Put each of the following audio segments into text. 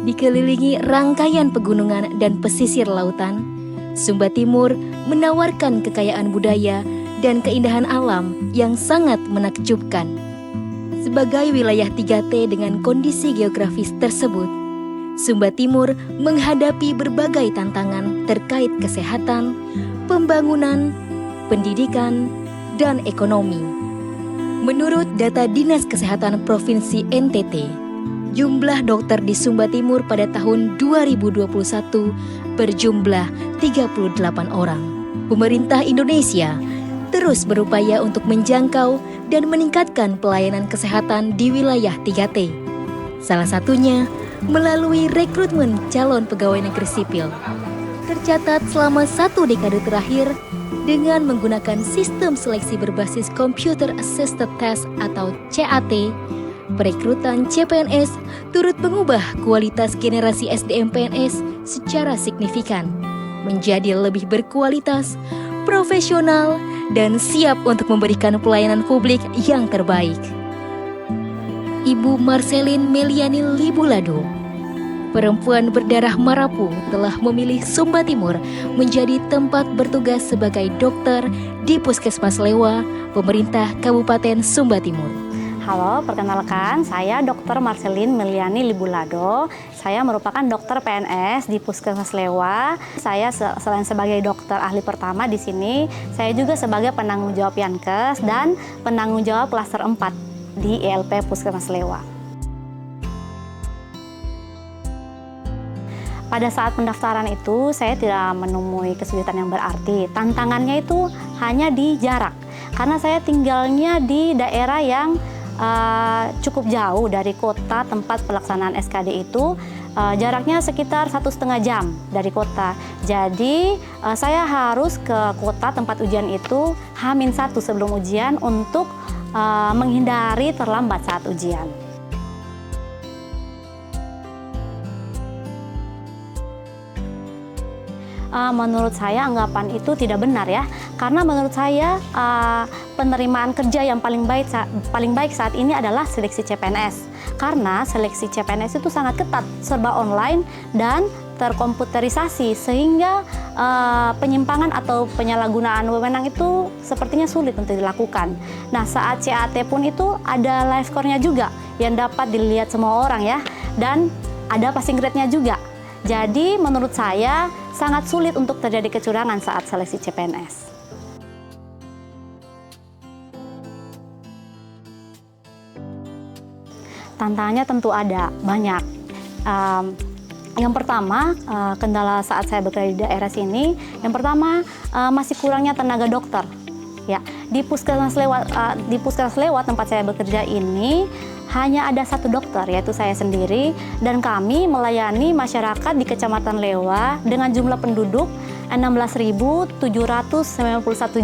Dikelilingi rangkaian pegunungan dan pesisir lautan, Sumba Timur menawarkan kekayaan budaya dan keindahan alam yang sangat menakjubkan. Sebagai wilayah 3T dengan kondisi geografis tersebut, Sumba Timur menghadapi berbagai tantangan terkait kesehatan, pembangunan, pendidikan, dan ekonomi. Menurut data Dinas Kesehatan Provinsi NTT, jumlah dokter di Sumba Timur pada tahun 2021 berjumlah 38 orang. Pemerintah Indonesia terus berupaya untuk menjangkau dan meningkatkan pelayanan kesehatan di wilayah 3T. Salah satunya melalui rekrutmen calon pegawai negeri sipil. Tercatat selama 1 dekade terakhir dengan menggunakan sistem seleksi berbasis Computer Assisted Test atau CAT, perekrutan CPNS turut mengubah kualitas generasi SDM PNS secara signifikan, menjadi lebih berkualitas, profesional, dan siap untuk memberikan pelayanan publik yang terbaik. Ibu Marcelin Meliani Libulado, perempuan berdarah Marapu, telah memilih Sumba Timur menjadi tempat bertugas sebagai dokter di Puskesmas Lewa, pemerintah Kabupaten Sumba Timur. Halo, perkenalkan saya Dr. Marcelin Meliani Libulado. Saya merupakan dokter PNS di Puskesmas Lewa. Saya selain sebagai dokter ahli pertama di sini, saya juga sebagai penanggung jawab Yankes dan penanggung jawab klaster 4 di ELP Puskesmas Lewa. Pada saat pendaftaran itu, saya tidak menemui kesulitan yang berarti. Tantangannya itu hanya di jarak, karena saya tinggalnya di daerah yang cukup jauh dari kota tempat pelaksanaan SKD itu. Jaraknya sekitar 1,5 jam dari kota. Jadi saya harus ke kota tempat ujian itu H-1 sebelum ujian untuk menghindari terlambat saat ujian. Menurut saya anggapan itu tidak benar ya, karena menurut saya penerimaan kerja yang paling baik saat ini adalah seleksi CPNS, karena seleksi CPNS itu sangat ketat, serba online dan terkomputerisasi, sehingga penyimpangan atau penyalahgunaan wewenang itu sepertinya sulit untuk dilakukan. Nah, saat CAT pun itu ada live score-nya juga yang dapat dilihat semua orang ya, dan ada passing grade-nya juga. Jadi menurut saya sangat sulit untuk terjadi kecurangan saat seleksi CPNS. Tantangannya tentu ada, banyak. Yang pertama, kendala saat saya bekerja di daerah sini, yang pertama masih kurangnya tenaga dokter. Ya, di Puskesmas Lewa tempat saya bekerja ini hanya ada 1 dokter, yaitu saya sendiri, dan kami melayani masyarakat di Kecamatan Lewa dengan jumlah penduduk 16.791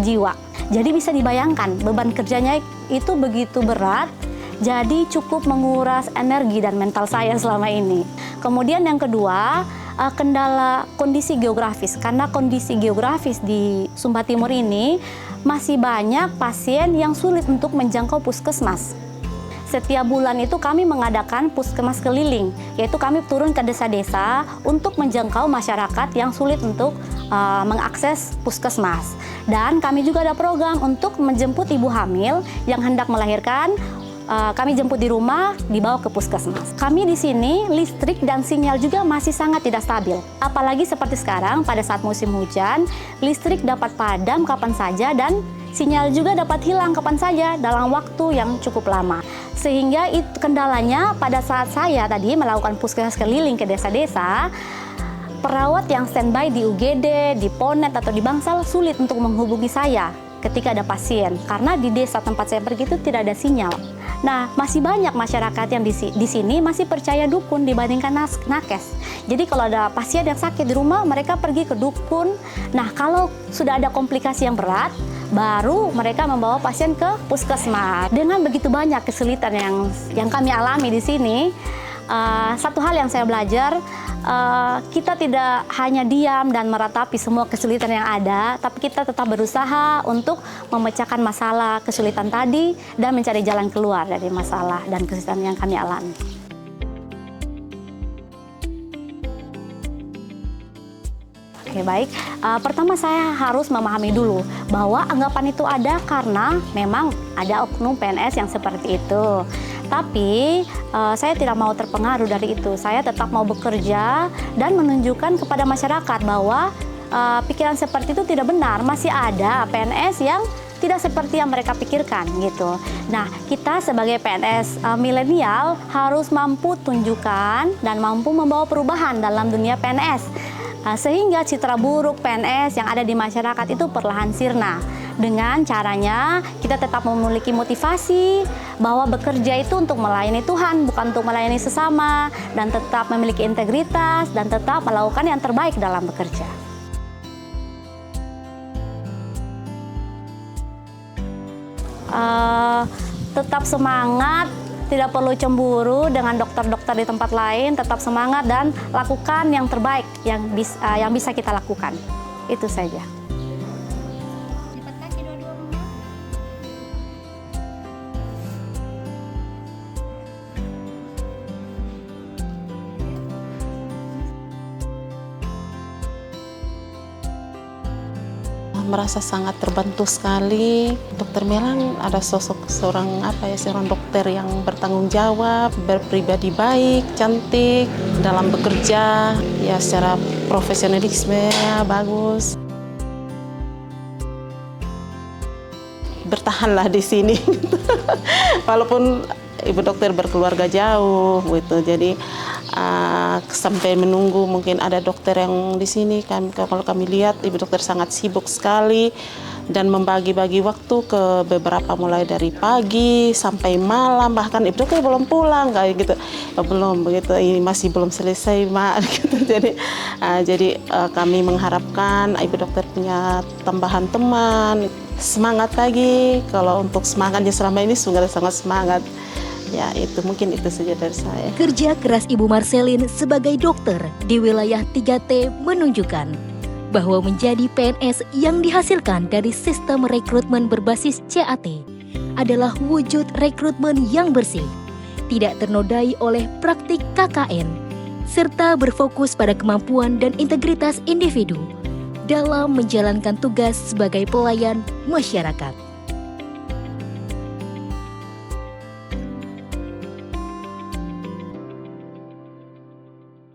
jiwa. Jadi bisa dibayangkan beban kerjanya itu begitu berat, jadi cukup menguras energi dan mental saya selama ini. Kemudian yang kedua, kendala kondisi geografis, karena kondisi geografis di Sumba Timur ini masih banyak pasien yang sulit untuk menjangkau puskesmas. Setiap bulan itu kami mengadakan puskesmas keliling, yaitu kami turun ke desa-desa untuk menjangkau masyarakat yang sulit untuk mengakses puskesmas. Dan kami juga ada program untuk menjemput ibu hamil yang hendak melahirkan. Kami jemput di rumah, dibawa ke puskesmas. Kami di sini listrik dan sinyal juga masih sangat tidak stabil. Apalagi seperti sekarang pada saat musim hujan, listrik dapat padam kapan saja dan sinyal juga dapat hilang kapan saja dalam waktu yang cukup lama. Sehingga itu kendalanya pada saat saya tadi melakukan puskesmas keliling ke desa-desa, perawat yang standby di UGD, di Ponet atau di Bangsal sulit untuk menghubungi saya ketika ada pasien, karena di desa tempat saya pergi itu tidak ada sinyal. Nah, masih banyak masyarakat yang di sini masih percaya dukun dibandingkan nakes. Jadi kalau ada pasien yang sakit di rumah, mereka pergi ke dukun. Nah, kalau sudah ada komplikasi yang berat, baru mereka membawa pasien ke puskesmas. Dengan begitu banyak kesulitan yang kami alami di sini, satu hal yang saya belajar, kita tidak hanya diam dan meratapi semua kesulitan yang ada, tapi kita tetap berusaha untuk memecahkan masalah kesulitan tadi dan mencari jalan keluar dari masalah dan kesulitan yang kami alami. Oke, baik. Pertama saya harus memahami dulu bahwa anggapan itu ada karena memang ada oknum PNS yang seperti itu. Tapi saya tidak mau terpengaruh dari itu. Saya tetap mau bekerja dan menunjukkan kepada masyarakat bahwa pikiran seperti itu tidak benar. Masih ada PNS yang tidak seperti yang mereka pikirkan gitu. Nah, kita sebagai PNS milenial harus mampu tunjukkan dan mampu membawa perubahan dalam dunia PNS. Sehingga citra buruk PNS yang ada di masyarakat itu perlahan sirna. Dengan caranya kita tetap memiliki motivasi bahwa bekerja itu untuk melayani Tuhan, bukan untuk melayani sesama, dan tetap memiliki integritas dan tetap melakukan yang terbaik dalam bekerja. Tetap semangat, tidak perlu cemburu dengan dokter-dokter di tempat lain, tetap semangat dan lakukan yang terbaik yang bisa kita lakukan. Itu saja. Merasa sangat terbantu sekali. Dokter Melang ada sosok seorang dokter yang bertanggung jawab, berpribadi baik, cantik, dalam bekerja, ya secara profesionalismenya bagus. Bertahanlah di sini, walaupun ibu dokter berkeluarga jauh, gitu. Jadi sampai menunggu mungkin ada dokter yang di sini. Kalau kami lihat ibu dokter sangat sibuk sekali dan membagi-bagi waktu ke beberapa, mulai dari pagi sampai malam, bahkan ibu dokter belum pulang kayak gitu. Belum begitu, ini masih belum selesai Mak gitu. Jadi kami mengharapkan ibu dokter punya tambahan teman. Semangat lagi, kalau untuk semangatnya selama ini sangat semangat. Ya, mungkin itu saja dari saya. Kerja keras Ibu Marcelin sebagai dokter di wilayah 3T menunjukkan bahwa menjadi PNS yang dihasilkan dari sistem rekrutmen berbasis CAT adalah wujud rekrutmen yang bersih, tidak ternodai oleh praktik KKN, serta berfokus pada kemampuan dan integritas individu dalam menjalankan tugas sebagai pelayan masyarakat.